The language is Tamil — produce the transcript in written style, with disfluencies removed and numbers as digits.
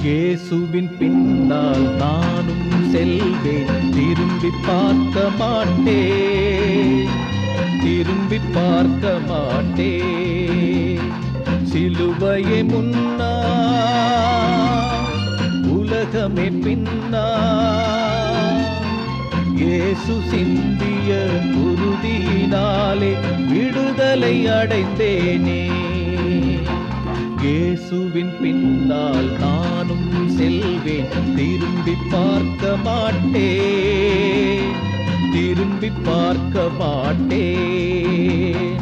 இயேசுவின் பின்னால் நானும் செல்வேன், திரும்பி பார்க்க மாட்டேன், திரும்பி பார்க்க மாட்டேன். சிலுவையே முன்னா, உலகமே பின்னா, இயேசு சிந்திய குருதியினாலே விடுதலை அடைந்தேனே. இயேசுவின் பின்னால் நானும் செல்வேன், திரும்பி பார்க்க மாட்டேன், திரும்பி பார்க்க மாட்டேன்.